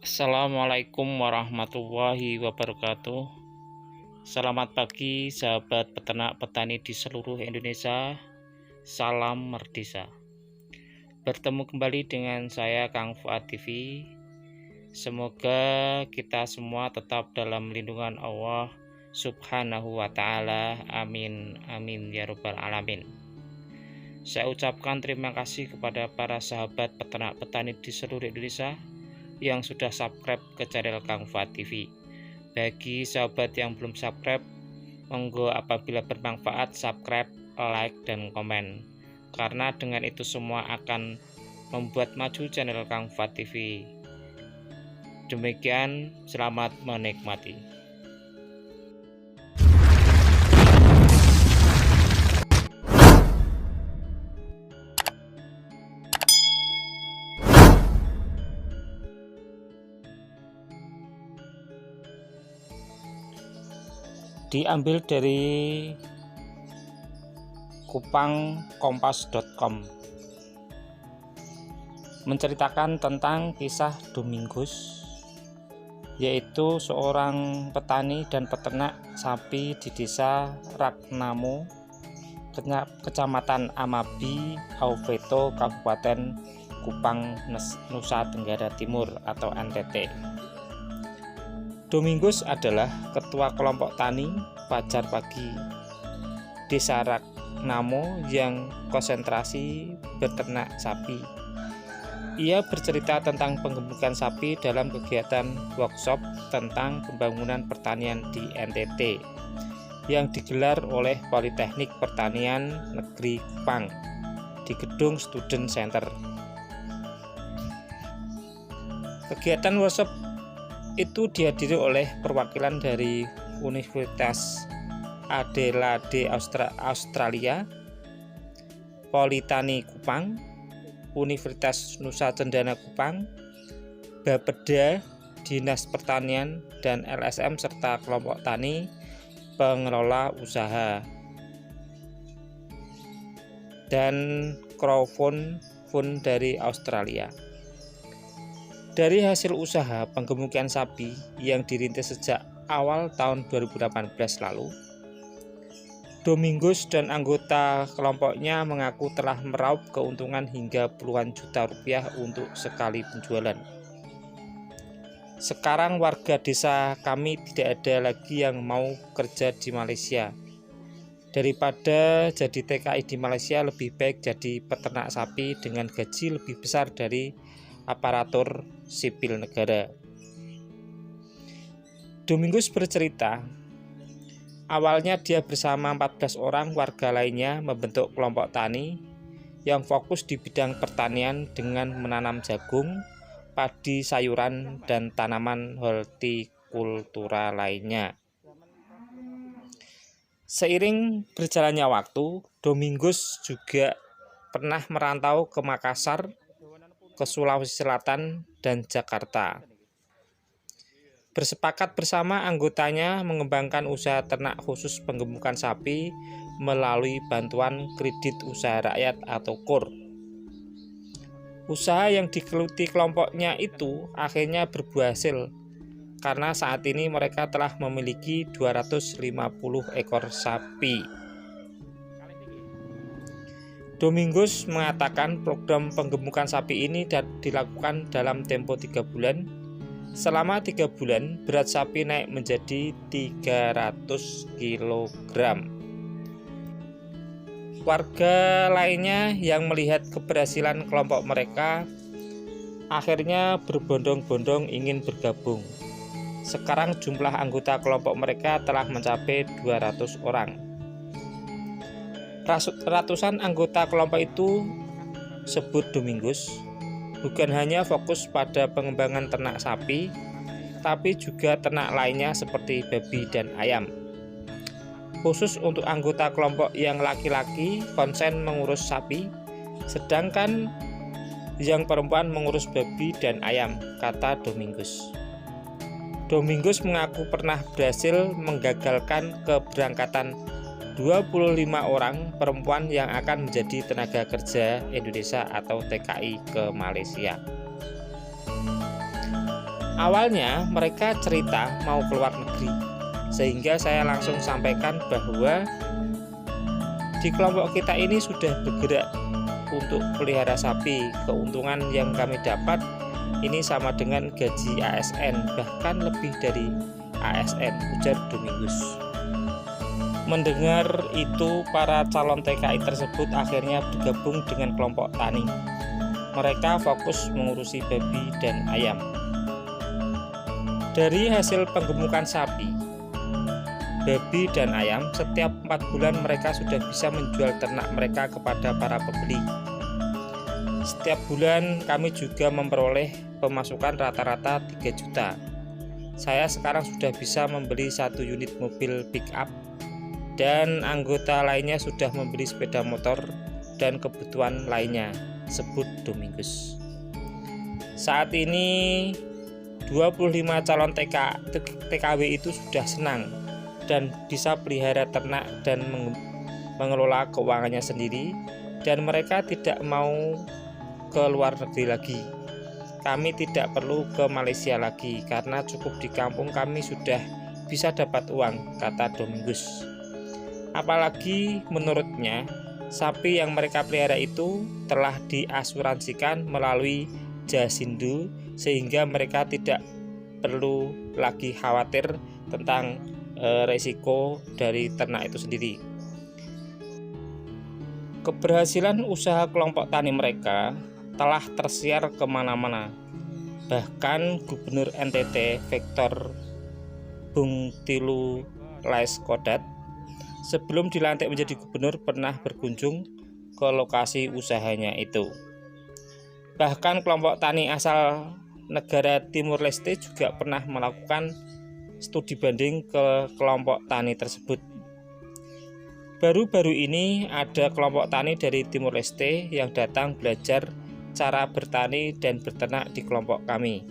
Assalamualaikum warahmatullahi wabarakatuh. Selamat pagi sahabat peternak petani di seluruh Indonesia. Salam Merdesa. Bertemu kembali dengan saya Kang Fuad TV. Semoga kita semua tetap dalam lindungan Allah Subhanahu wa ta'ala. Amin amin ya rabbal alamin. Saya ucapkan terima kasih kepada para sahabat peternak petani di seluruh Indonesia yang sudah subscribe ke channel Kang Fuad TV. Bagi sahabat yang belum subscribe, monggo apabila bermanfaat subscribe, like, dan komen, karena dengan itu semua akan membuat maju channel Kang Fuad TV. Demikian, selamat menikmati. Diambil dari kupangkompas.com, menceritakan tentang kisah Domingus, yaitu seorang petani dan peternak sapi di desa Ragnamo, Kecamatan Amabi, Auveto, Kabupaten Kupang, Nusa Tenggara Timur atau NTT. Domingus adalah ketua kelompok tani Fajar Pagi Desa Ragnamo yang konsentrasi beternak sapi. Ia bercerita tentang penggemukan sapi dalam kegiatan workshop tentang pembangunan pertanian di NTT yang digelar oleh Politeknik Pertanian Negeri Kupang di gedung Student Center. Kegiatan workshop itu dihadiri oleh perwakilan dari Universitas Adelaide Australia, Politani Kupang, Universitas Nusa Cendana Kupang, Bapeda, Dinas Pertanian, dan LSM serta kelompok tani pengelola usaha dan crowdfund dari Australia. Dari hasil usaha penggemukan sapi yang dirintis sejak awal tahun 2018 lalu, Domingus dan anggota kelompoknya mengaku telah meraup keuntungan hingga puluhan juta rupiah untuk sekali penjualan. Sekarang warga desa kami tidak ada lagi yang mau kerja di Malaysia. Daripada jadi TKI di Malaysia, lebih baik jadi peternak sapi dengan gaji lebih besar dari aparatur sipil negara. Domingus bercerita, awalnya dia bersama 14 orang warga lainnya membentuk kelompok tani yang fokus di bidang pertanian dengan menanam jagung, padi, sayuran, dan tanaman hortikultura lainnya. Seiring berjalannya waktu, Domingus juga pernah merantau ke Makassar, ke Sulawesi Selatan, dan Jakarta. Bersepakat bersama anggotanya mengembangkan usaha ternak khusus penggemukan sapi melalui bantuan kredit usaha rakyat atau KUR. Usaha yang digeluti kelompoknya itu akhirnya berbuah hasil karena saat ini mereka telah memiliki 250 ekor sapi. Domingus mengatakan program penggemukan sapi ini dilakukan dalam tempo 3 bulan. Selama 3 bulan, berat sapi naik menjadi 300 kg. Warga lainnya yang melihat keberhasilan kelompok mereka akhirnya berbondong-bondong ingin bergabung. Sekarang jumlah anggota kelompok mereka telah mencapai 200 orang. Ratusan anggota kelompok itu, sebut Domingus, bukan hanya fokus pada pengembangan ternak sapi, tapi juga ternak lainnya seperti babi dan ayam. Khusus untuk anggota kelompok yang laki-laki konsen mengurus sapi, sedangkan yang perempuan mengurus babi dan ayam, kata Domingus. Domingus mengaku pernah berhasil menggagalkan keberangkatan 25 orang perempuan yang akan menjadi tenaga kerja Indonesia atau TKI ke Malaysia. Awalnya mereka cerita mau keluar negeri, sehingga saya langsung sampaikan bahwa di kelompok kita ini sudah bergerak untuk pelihara sapi. Keuntungan yang kami dapat ini sama dengan gaji ASN, bahkan lebih dari ASN, ujar Domingus. Mendengar itu, para calon TKI tersebut akhirnya bergabung dengan kelompok tani. Mereka fokus mengurusi babi dan ayam. Dari hasil penggemukan sapi, babi dan ayam, setiap 4 bulan mereka sudah bisa menjual ternak mereka kepada para pembeli. Setiap bulan kami juga memperoleh pemasukan rata-rata 3 juta. Saya sekarang sudah bisa membeli 1 unit mobil pick up, dan anggota lainnya sudah membeli sepeda motor dan kebutuhan lainnya, sebut Domingus. Saat ini 25 calon TKW itu sudah senang dan bisa pelihara ternak dan mengelola keuangannya sendiri, dan mereka tidak mau ke luar negeri lagi. Kami tidak perlu ke Malaysia lagi karena cukup di kampung kami sudah bisa dapat uang, kata Domingus. Apalagi menurutnya, sapi yang mereka pelihara itu telah diasuransikan melalui Jasindo, sehingga mereka tidak perlu lagi khawatir tentang resiko dari ternak itu sendiri. Keberhasilan usaha kelompok tani mereka telah tersiar kemana-mana. Bahkan Gubernur NTT Victor Bungtilu Laiskodat sebelum dilantik menjadi gubernur pernah berkunjung ke lokasi usahanya itu. Bahkan kelompok tani asal negara Timur Leste juga pernah melakukan studi banding ke kelompok tani tersebut. Baru-baru ini ada kelompok tani dari Timur Leste yang datang belajar cara bertani dan beternak di kelompok kami.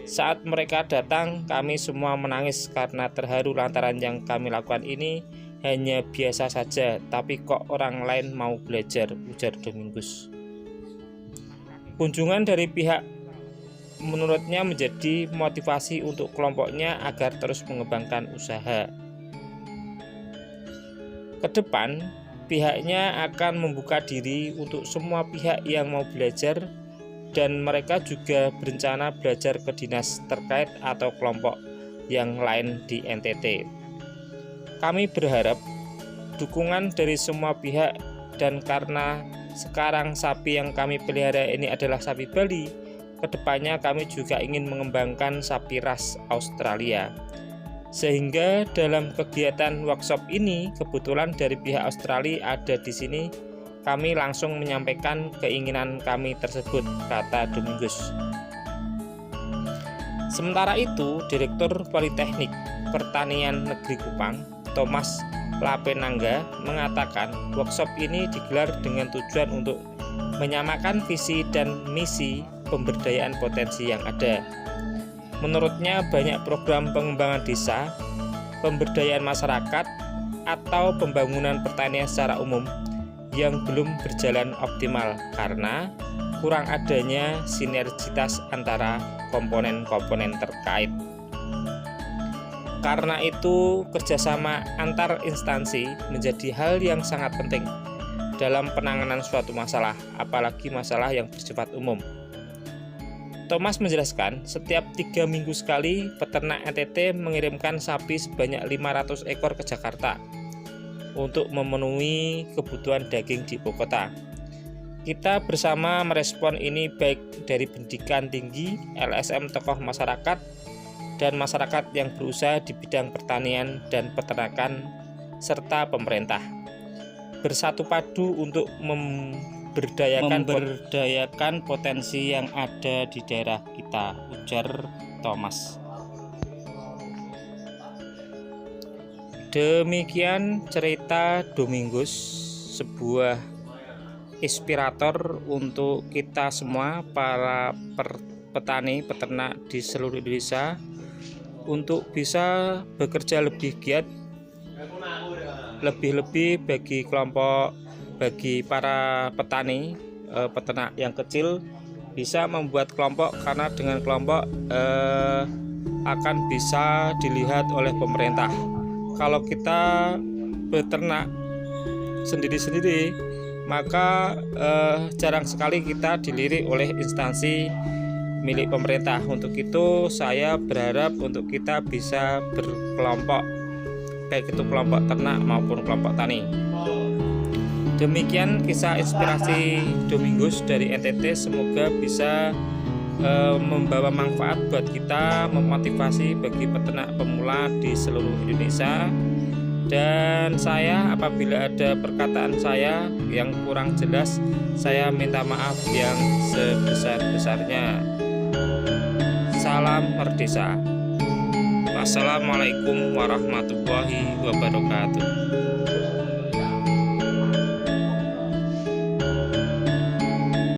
Saat mereka datang, kami semua menangis karena terharu lantaran yang kami lakukan ini hanya biasa saja, tapi kok orang lain mau belajar, ujar Domingus. Kunjungan dari pihak menurutnya menjadi motivasi untuk kelompoknya agar terus mengembangkan usaha. Kedepan, pihaknya akan membuka diri untuk semua pihak yang mau belajar, dan mereka juga berencana belajar ke dinas terkait atau kelompok yang lain di NTT. Kami berharap dukungan dari semua pihak, dan karena sekarang sapi yang kami pelihara ini adalah sapi Bali, kedepannya kami juga ingin mengembangkan sapi ras Australia. Sehingga dalam kegiatan workshop ini, kebetulan dari pihak Australia ada di sini, kami langsung menyampaikan keinginan kami tersebut, kata Domingus. Sementara itu, Direktur Politeknik Pertanian Negeri Kupang, Thomas Lapenangga, mengatakan workshop ini digelar dengan tujuan untuk menyamakan visi dan misi pemberdayaan potensi yang ada. Menurutnya, banyak program pengembangan desa, pemberdayaan masyarakat, atau pembangunan pertanian secara umum yang belum berjalan optimal karena kurang adanya sinergitas antara komponen-komponen terkait. Karena itu, kerjasama antar instansi menjadi hal yang sangat penting dalam penanganan suatu masalah, apalagi masalah yang bersifat umum. Thomas menjelaskan, setiap 3 minggu sekali peternak NTT mengirimkan sapi sebanyak 500 ekor ke Jakarta untuk memenuhi kebutuhan daging di ibu kota. Kita bersama merespon ini baik dari pendidikan tinggi, LSM tokoh masyarakat, dan masyarakat yang berusaha di bidang pertanian dan peternakan, serta pemerintah. Bersatu padu untuk memberdayakan potensi yang ada di daerah kita, ujar Thomas. Demikian cerita Domingus, sebuah inspirator untuk kita semua para petani peternak di seluruh Indonesia untuk bisa bekerja lebih giat, lebih-lebih bagi para petani peternak yang kecil bisa membuat kelompok, karena dengan kelompok akan bisa dilihat oleh pemerintah. Kalau kita beternak sendiri-sendiri, maka jarang sekali kita dilirik oleh instansi milik pemerintah. Untuk itu saya berharap untuk kita bisa berkelompok, baik itu kelompok ternak maupun kelompok tani. Demikian kisah inspirasi Domingus dari NTT, semoga bisa membawa manfaat buat kita, memotivasi bagi peternak pemula di seluruh Indonesia. Dan saya, apabila ada perkataan saya yang kurang jelas, saya minta maaf yang sebesar-besarnya. Salam Merdesa. Wassalamualaikum warahmatullahi wabarakatuh.